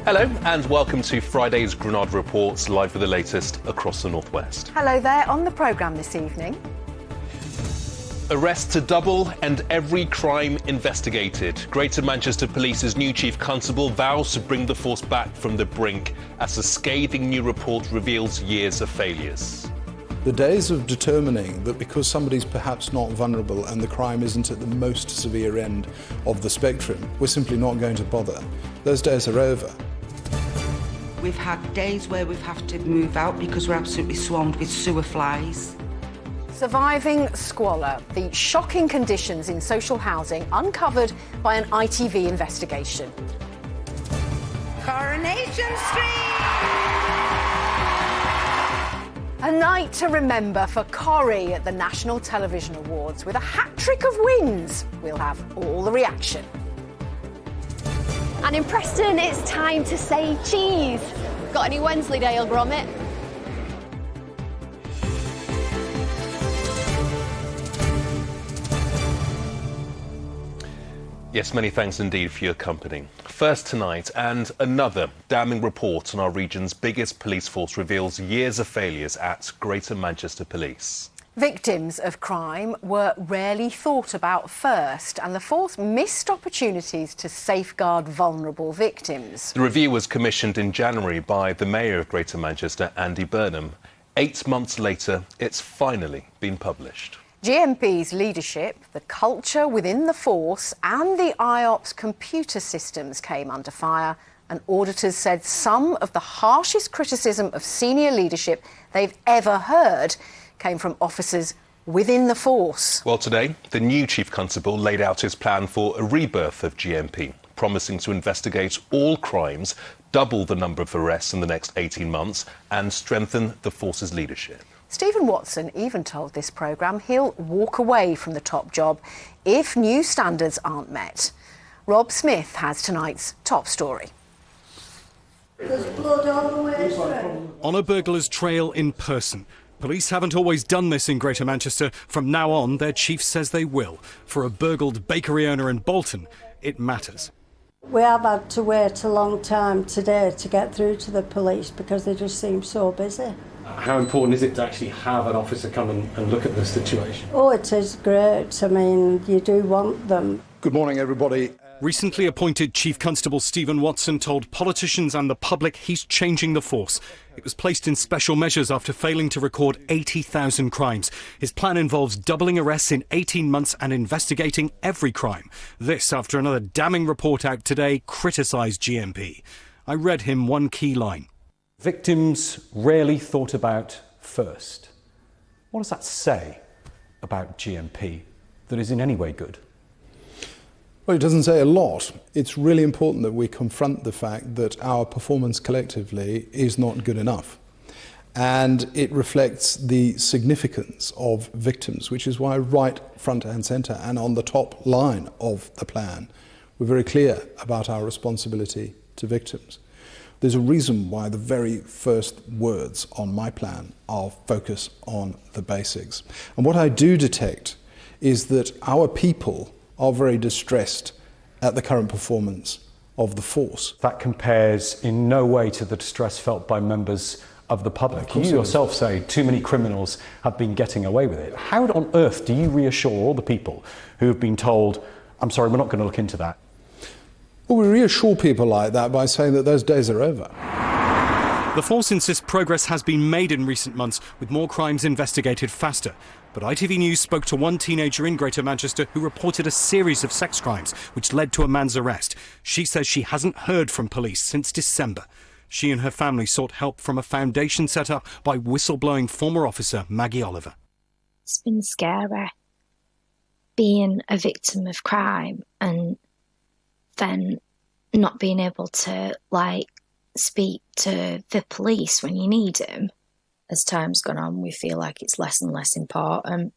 Hello and welcome to Friday's Granada Reports, live with the latest across the northwest. Hello there. On the programme this evening. Arrests to double and every crime investigated. Greater Manchester Police's new Chief Constable vows to bring the force back from the brink as a scathing new report reveals years of failures. The days of determining that because somebody's perhaps not vulnerable and the crime isn't at the most severe end of the spectrum, we're simply not going to bother. Those days are over. We've had days where we've had to move out because we're absolutely swarmed with sewer flies. Surviving squalor, the shocking conditions in social housing uncovered by an ITV investigation. Coronation Street! A night to remember for Corrie at the National Television Awards with a hat-trick of wins. We'll have all the reaction. And in Preston, it's time to say cheese. Got any Wensleydale Gromit? Yes, many thanks indeed for your company. First tonight, and another damning report on our region's biggest police force reveals years of failures at Greater Manchester Police. Victims of crime were rarely thought about first, and the force missed opportunities to safeguard vulnerable victims. The review was commissioned in January by the Mayor of Greater Manchester, Andy Burnham. 8 months later, it's finally been published. GMP's leadership, the culture within the force and the IOPS computer systems came under fire, and auditors said some of the harshest criticism of senior leadership they've ever heard came from officers within the force. Well, today, the new Chief Constable laid out his plan for a rebirth of GMP, promising to investigate all crimes, double the number of arrests in the next 18 months and strengthen the force's leadership. Stephen Watson even told this programme he'll walk away from the top job if new standards aren't met. Rob Smith has tonight's top story. There's blood all the way through. On a burglar's trail in person. Police haven't always done this in Greater Manchester. From now on, their chief says they will. For a burgled bakery owner in Bolton, it matters. We have had to wait a long time today to get through to the police because they just seem so busy. How important is it to actually have an officer come and look at the situation? Oh, it is great. I mean, you do want them. Good morning, everybody. Recently appointed Chief Constable Stephen Watson told politicians and the public he's changing the force. It was placed in special measures after failing to record 80,000 crimes. His plan involves doubling arrests in 18 months and investigating every crime. This after another damning report out today criticised GMP. I read him one key line. Victims rarely thought about first. What does that say about GMP that is in any way good? Well, it doesn't say a lot. It's really important that we confront the fact that our performance collectively is not good enough. And it reflects the significance of victims, which is why right front and centre and on the top line of the plan, we're very clear about our responsibility to victims. There's a reason why the very first words on my plan are focus on the basics. And what I do detect is that our people are very distressed at the current performance of the force. That compares in no way to the distress felt by members of the public. You yourself say too many criminals have been getting away with it. How on earth do you reassure all the people who have been told, I'm sorry, we're not going to look into that? Well, we reassure people like that by saying that those days are over. The force insists progress has been made in recent months, with more crimes investigated faster. But ITV News spoke to one teenager in Greater Manchester who reported a series of sex crimes, which led to a man's arrest. She says she hasn't heard from police since December. She and her family sought help from a foundation set up by whistleblowing former officer Maggie Oliver. It's been scary being a victim of crime and then not being able to, speak to the police when you need them. As time's gone on, we feel like it's less and less important.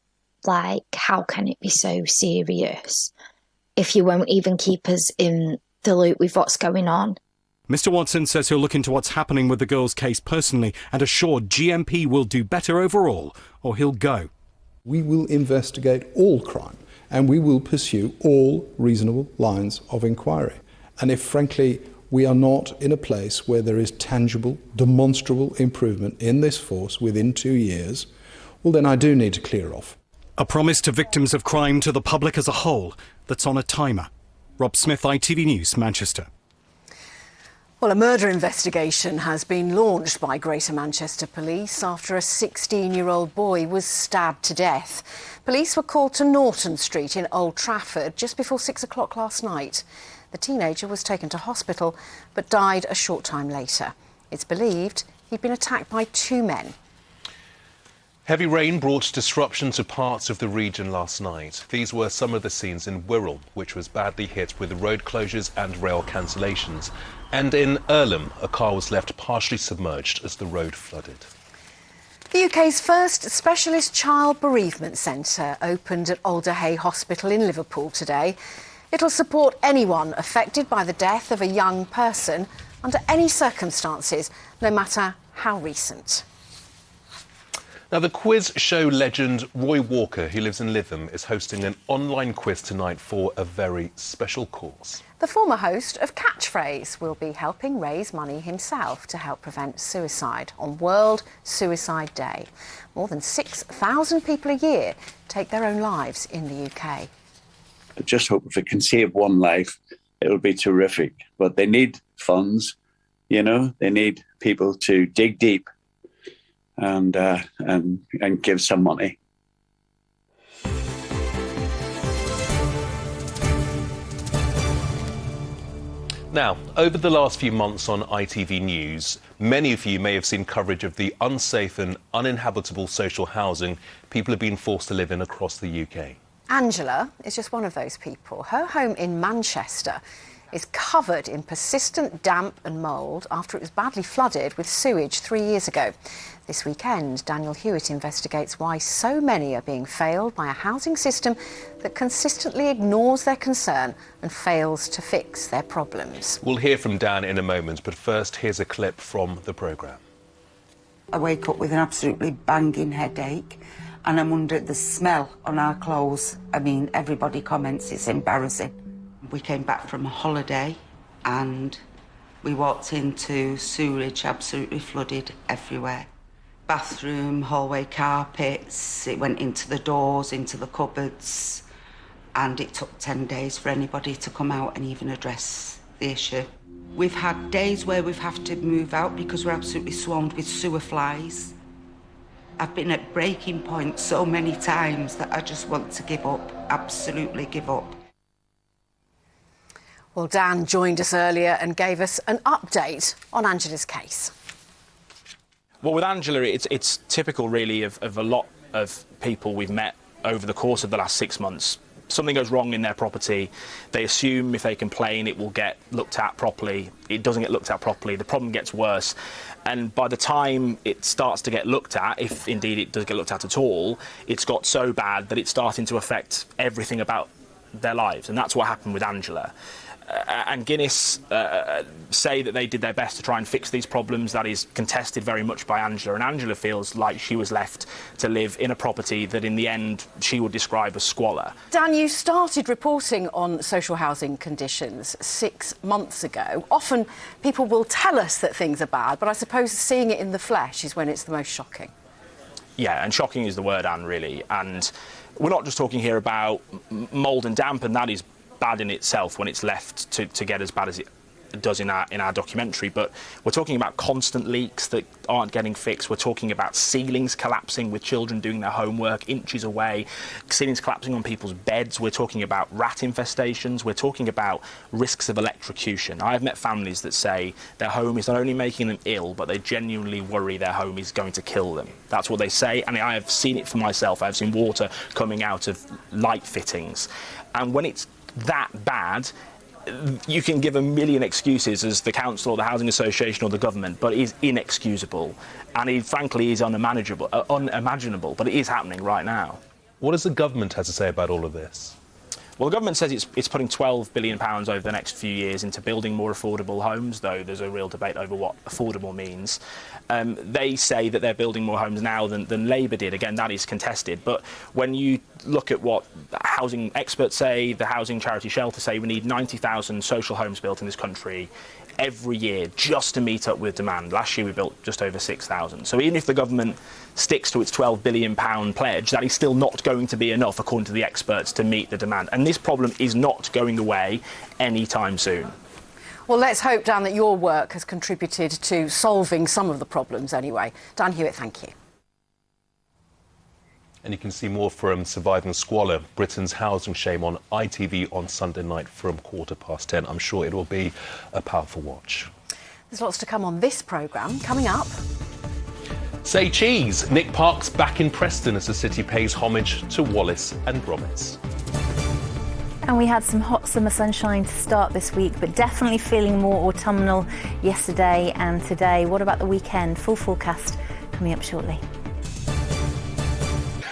How can it be so serious if you won't even keep us in the loop with what's going on? Mr. Watson says he'll look into what's happening with the girl's case personally and assured GMP will do better overall, or he'll go. We will investigate all crime and we will pursue all reasonable lines of inquiry. And if, frankly, we are not in a place where there is tangible, demonstrable improvement in this force within 2 years, well then I do need to clear off. A promise to victims of crime, to the public as a whole, that's on a timer. Rob Smith, ITV News, Manchester. Well, a murder investigation has been launched by Greater Manchester Police after a 16-year-old boy was stabbed to death. Police were called to Norton Street in Old Trafford just before 6 o'clock last night. The teenager was taken to hospital but died a short time later. It's believed he'd been attacked by 2 men. Heavy rain brought disruption to parts of the region last night. These were some of the scenes in Wirral, which was badly hit with road closures and rail cancellations. And in Earlham, a car was left partially submerged as the road flooded. The UK's first specialist child bereavement centre opened at Alderhay Hospital in Liverpool today. It'll support anyone affected by the death of a young person under any circumstances, no matter how recent. Now, the quiz show legend Roy Walker, who lives in Lytham, is hosting an online quiz tonight for a very special cause. The former host of Catchphrase will be helping raise money himself to help prevent suicide on World Suicide Day. More than 6,000 people a year take their own lives in the UK. I just hope if it can save one life, it'll be terrific. But they need funds, you know, they need people to dig deep and give some money. Now, over the last few months on ITV News, many of you may have seen coverage of the unsafe and uninhabitable social housing people have been forced to live in across the UK. Angela is just one of those people. Her home in Manchester is covered in persistent damp and mould after it was badly flooded with sewage 3 years ago. This weekend, Daniel Hewitt investigates why so many are being failed by a housing system that consistently ignores their concern and fails to fix their problems. We'll hear from Dan in a moment, but first, here's a clip from the programme. I wake up with an absolutely banging headache and I'm under the smell on our clothes. I mean, everybody comments it's embarrassing. We came back from a holiday and we walked into sewerage absolutely flooded everywhere. Bathroom, hallway carpets, it went into the doors, into the cupboards, and it took 10 days for anybody to come out and even address the issue. We've had days where we've had to move out because we're absolutely swarmed with sewer flies. I've been at breaking point so many times that I just want to give up, absolutely give up. Well, Dan joined us earlier and gave us an update on Angela's case. Well, with Angela, it's typical, really, of a lot of people we've met over the course of the last 6 months. Something goes wrong in their property, they assume if they complain it will get looked at properly. It doesn't get looked at properly, the problem gets worse, and by the time it starts to get looked at, if indeed it does get looked at all, it's got so bad that it's starting to affect everything about their lives, and that's what happened with Angela. And Guinness say that they did their best to try and fix these problems. That is contested very much by Angela, and Angela feels like she was left to live in a property that in the end she would describe as squalor. Dan, you started reporting on social housing conditions 6 months ago. Often people will tell us that things are bad, but I suppose seeing it in the flesh is when it's the most shocking. Yeah, and shocking is the word, Anne, really. And we're not just talking here about mould and damp, and that is bad in itself when it's left to get as bad as it does in our documentary, but we're talking about constant leaks that aren't getting fixed. We're talking about ceilings collapsing with children doing their homework inches away, ceilings collapsing on people's beds. We're talking about rat infestations. We're talking about risks of electrocution. I've met families that say their home is not only making them ill, but they genuinely worry their home is going to kill them. That's what they say, and I have seen it for myself. I've seen water coming out of light fittings, and when it's that bad, you can give a million excuses as the council or the housing association or the government, but it is inexcusable, and it frankly is unimaginable, but it is happening right now. What does the government have to say about all of this? Well, the government says it's putting £12 billion over the next few years into building more affordable homes, though there's a real debate over what affordable means. They say that they're building more homes now than Labour did. Again, that is contested. But when you look at what housing experts say, the housing charity Shelter say, we need 90,000 social homes built in this country every year just to meet up with demand. Last year we built just over 6,000. So even if the government sticks to its £12 billion pledge, that is still not going to be enough, according to the experts, to meet the demand. And this problem is not going away anytime soon. Well, let's hope, Dan, that your work has contributed to solving some of the problems anyway. Dan Hewitt, thank you. And you can see more from Surviving Squalor, Britain's housing shame, on ITV on Sunday night from 10:15. I'm sure it will be a powerful watch. There's lots to come on this programme. Coming up... Say cheese! Nick Park's back in Preston as the city pays homage to Wallace and Gromit. And we had some hot summer sunshine to start this week, but definitely feeling more autumnal yesterday and today. What about the weekend? Full forecast coming up shortly.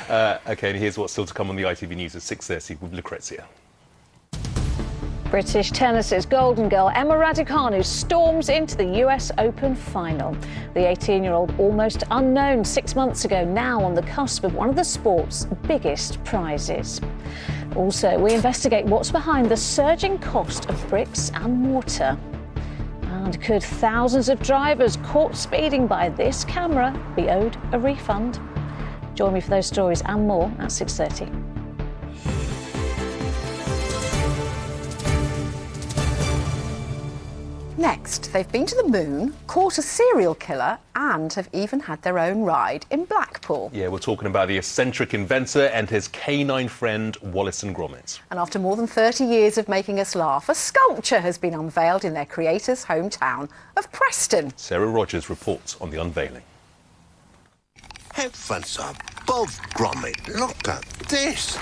OK, and here's what's still to come on the ITV News at 6:30 with Lucrezia. British tennis's golden girl Emma Raducanu storms into the US Open final. The 18-year-old, almost unknown 6 months ago, now on the cusp of one of the sport's biggest prizes. Also, we investigate what's behind the surging cost of bricks and mortar. And could thousands of drivers caught speeding by this camera be owed a refund? Join me for those stories and more at 6:30. Next, they've been to the moon, caught a serial killer and have even had their own ride in Blackpool. Yeah, we're talking about the eccentric inventor and his canine friend, Wallace and Gromit. And after more than 30 years of making us laugh, a sculpture has been unveiled in their creator's hometown of Preston. Sarah Rogers reports on the unveiling. Heavens above, Gromit, look at this.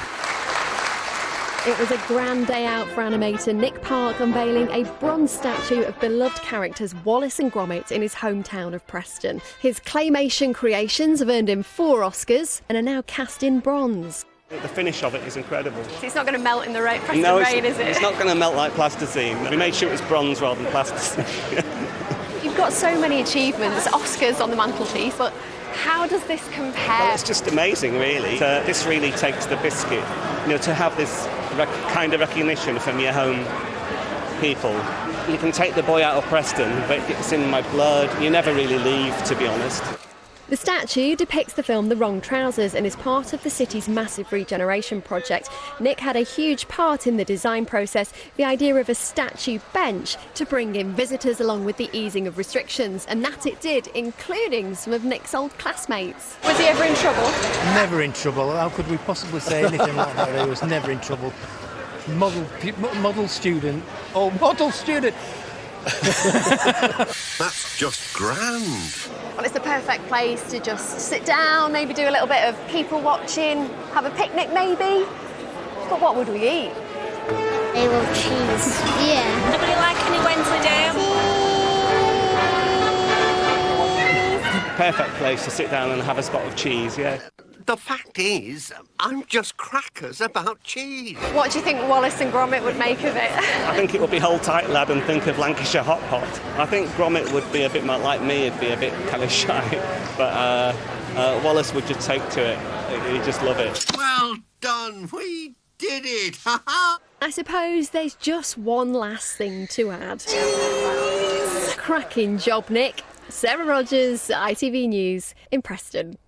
It was a grand day out for animator Nick Park unveiling a bronze statue of beloved characters Wallace and Gromit in his hometown of Preston. His claymation creations have earned him 4 Oscars and are now cast in bronze. The finish of it is incredible. It's not going to melt in the Preston rain, is it? It's not going to melt like plasticine. We made sure it was bronze rather than plasticine. You've got so many achievements, Oscars on the mantelpiece, but how does this compare? Well, it's just amazing, really. This really takes the biscuit. You know, to have this kind of recognition from your home people. You can take the boy out of Preston, but it's in my blood. You never really leave, to be honest. The statue depicts the film The Wrong Trousers and is part of the city's massive regeneration project. Nick had a huge part in the design process, the idea of a statue bench to bring in visitors along with the easing of restrictions, and that it did, including some of Nick's old classmates. Was he ever in trouble? Never in trouble. How could we possibly say anything like that? He was never in trouble. Model student. Oh, model student! That's just grand. Well, it's the perfect place to just sit down, maybe do a little bit of people watching, have a picnic maybe. But what would we eat? They will cheese. Yeah. Nobody like any Wensleydale? Perfect place to sit down and have a spot of cheese, yeah. The fact is, I'm just crackers about cheese. What do you think Wallace and Gromit would make of it? I think it would be hold tight, lad, and think of Lancashire hot pot. I think Gromit would be a bit more like me, he'd be a bit kind of shy, but Wallace would just take to it. He'd just love it. Well done, we did it! Ha-ha! I suppose there's just one last thing to add. Cracking job, Nick. Sarah Rogers, ITV News in Preston.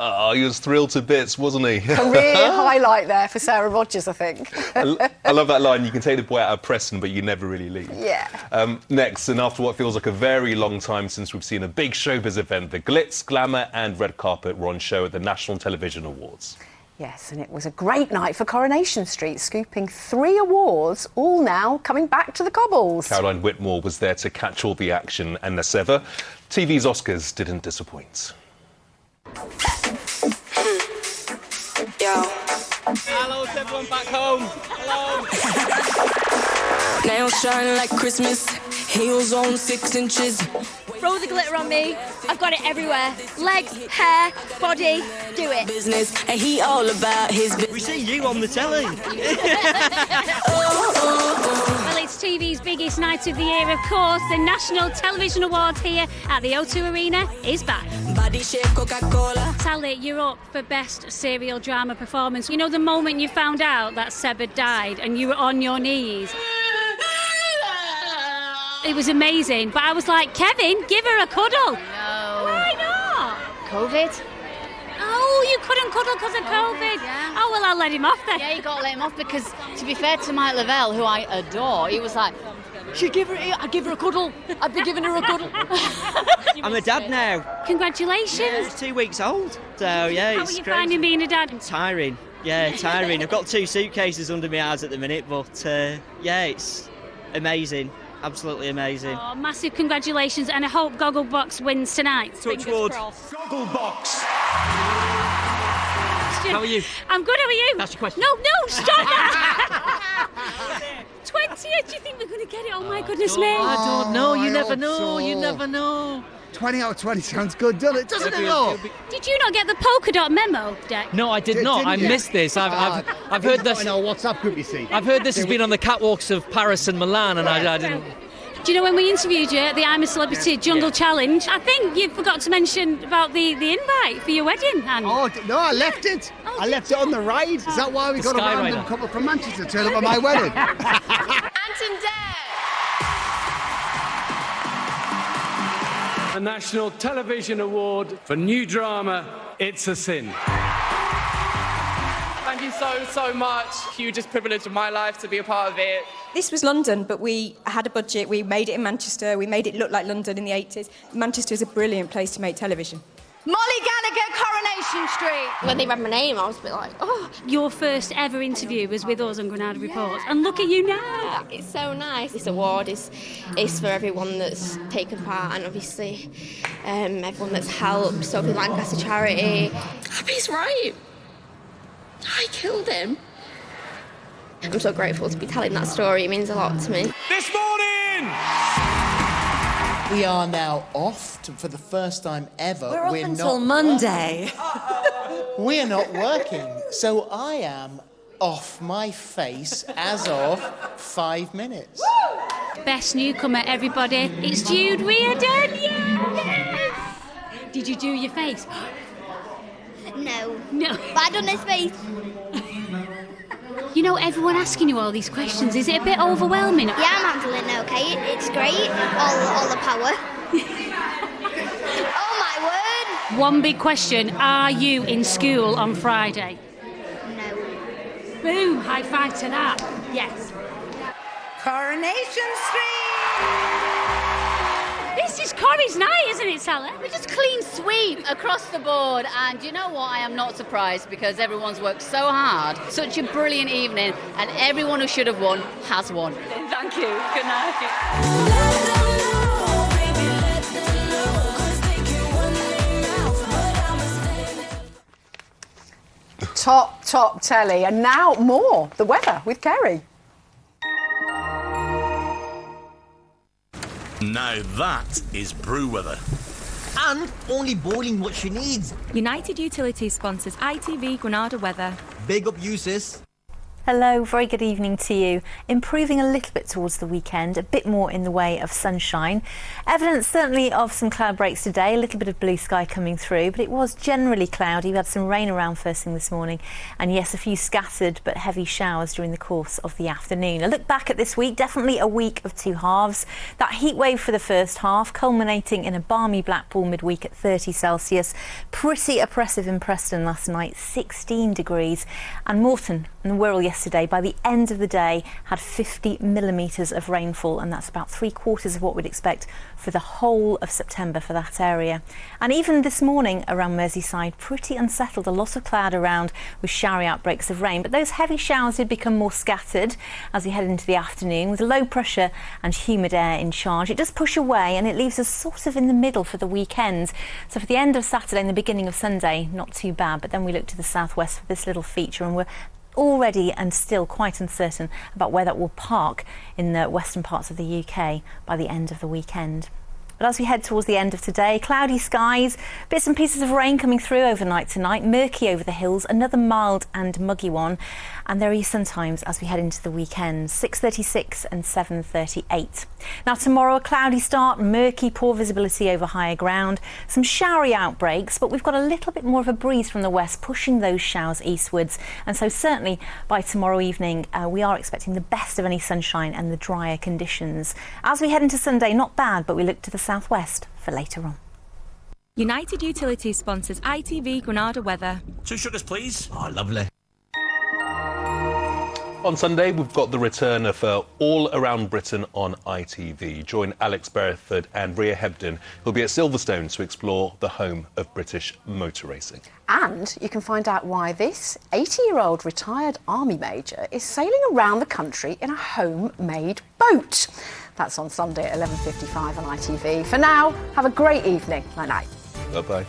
Oh, he was thrilled to bits, wasn't he? Career highlight there for Sarah Rogers, I think. I love that line. You can take the boy out of Preston, but you never really leave. Yeah. Next, and after what feels like a very long time since we've seen a big showbiz event, the glitz, glamour and red carpet were on show at the National Television Awards. Yes, and it was a great night for Coronation Street, scooping 3 awards, all now coming back to the cobbles. Caroline Whitmore was there to catch all the action, and as ever, TV's Oscars didn't disappoint. Yo. Hello to everyone back home. Hello. Nails shine like Christmas. Heels on 6 inches. Throw the glitter on me. I've got it everywhere. Legs, hair, body. Do it. Business, and he all about his business. We see you on the telly. Well, it's TV's biggest night of the year, of course. The National Television Awards here at the O2 Arena is back. Body shape Coca-Cola. Sally, you're up for Best Serial Drama Performance. You know the moment you found out that Seb had died and you were on your knees? It was amazing, but I was like, Kevin, give her a cuddle. No. Why not? COVID? Oh, you couldn't cuddle because of COVID. Yeah. Oh, well, I'll let him off then. Yeah, you got to let him off because, to be fair to Mike Lavelle, who I adore, he was like, I'd give her a cuddle. I'd be giving her a cuddle. I'm a dad now. Congratulations. Yeah, it's 2 weeks old. So, yeah, How it's are you crazy. finding being a dad? Tiring. Yeah, tiring. I've got 2 suitcases under my eyes at the minute, but yeah, it's amazing. Absolutely amazing. Oh, massive congratulations, and I hope Gogglebox wins tonight. Touch wood. Gogglebox. How are you? I'm good, how are you? That's your question. No, stop that! 20th, do you think we're going to get it? Oh my goodness me. I don't know, you I never hope know, so. you never know. 20 out of 20 sounds good, doesn't it? Doesn't it, though? Did you not get the polka dot memo, Deck? No, I did not. I didn't you? missed this. I've heard this. In our WhatsApp group, you see. I've heard this has been on the catwalks of Paris and Milan, and I didn't. Do you know when we interviewed you at the I'm a Celebrity Jungle Challenge, I think you forgot to mention about the invite for your wedding, Anne. Oh, no, I left it. I left it on the ride. Is that why we got a random couple from Manchester to turn up at my wedding? Anton Dare. A National Television Award for new drama, It's a Sin. Thank you so much. Hugest privilege of my life to be a part of it. This was London, but we had a budget. We made it in Manchester. We made it look like London in the 80s. Manchester is a brilliant place to make television. Molly Gallagher, Coronation Street. When they read my name, I was a bit like, oh. Your first ever interview was with us on Granada Reports, and look at you now. It's so nice. This award is for everyone that's taken part, and obviously everyone that's helped. Sophie Lancaster Charity. Abby's right. I killed him. I'm so grateful to be telling that story. It means a lot to me. This morning! We are now off for the first time ever. We're off until Monday. We're not working, so I am off my face as of 5 minutes. Best newcomer, everybody. It's Jude Reardon. Yes! Did you do your face? No. No. But I done his face. You know, everyone asking you all these questions, is it a bit overwhelming? Yeah, I'm handling it okay. It's great. All the power. Oh my word. One big question, are you in school on Friday? No. Boom, high five to that. Yes. Coronation Street. This is Corrie's night, isn't it, Sally? We just clean sweep across the board, and you know what? I am not surprised because everyone's worked so hard. Such a brilliant evening, and everyone who should have won has won. Thank you. Good night. Top telly. And now more. The weather with Kerry. Now that is brew weather. And only boiling what she needs. United Utilities sponsors ITV Granada weather. Big up you, sis. Hello, very good evening to you. Improving a little bit towards the weekend, a bit more in the way of sunshine. Evidence certainly of some cloud breaks today, a little bit of blue sky coming through, but it was generally cloudy. We had some rain around first thing this morning, and yes, a few scattered but heavy showers during the course of the afternoon. A look back at this week, definitely a week of two halves. That heat wave for the first half, culminating in a balmy Blackpool midweek at 30 Celsius. Pretty oppressive in Preston last night, 16 degrees, and Morton and the Wirral yesterday, by the end of the day, had 50 millimetres of rainfall, and that's about 3/4 of what we'd expect for the whole of September for that area. And even this morning around Merseyside, pretty unsettled, a lot of cloud around with showery outbreaks of rain, but those heavy showers did become more scattered as we head into the afternoon with low pressure and humid air in charge. It does push away and it leaves us sort of in the middle for the weekend. So for the end of Saturday and the beginning of Sunday, not too bad, but then we look to the southwest for this little feature, and we're already and still quite uncertain about where that will park in the western parts of the UK by the end of the weekend. But as we head towards the end of today, cloudy skies, bits and pieces of rain coming through overnight tonight, murky over the hills, another mild and muggy one. And there are sun times as we head into the weekend, 6:36 and 7:38. Now tomorrow, a cloudy start, murky, poor visibility over higher ground, some showery outbreaks, but we've got a little bit more of a breeze from the west pushing those showers eastwards. And so certainly by tomorrow evening, we are expecting the best of any sunshine and the drier conditions. As we head into Sunday, not bad, but we look to the southwest for later on. United Utilities sponsors ITV Granada weather. 2 sugars, please. Oh, lovely. On Sunday, we've got the return of All Around Britain on ITV. Join Alex Berethford and Ria Hebden, who'll be at Silverstone to explore the home of British motor racing. And you can find out why this 80-year-old retired army major is sailing around the country in a homemade boat. That's on Sunday at 11:55 on ITV. For now, have a great evening. Night-night. Bye-bye.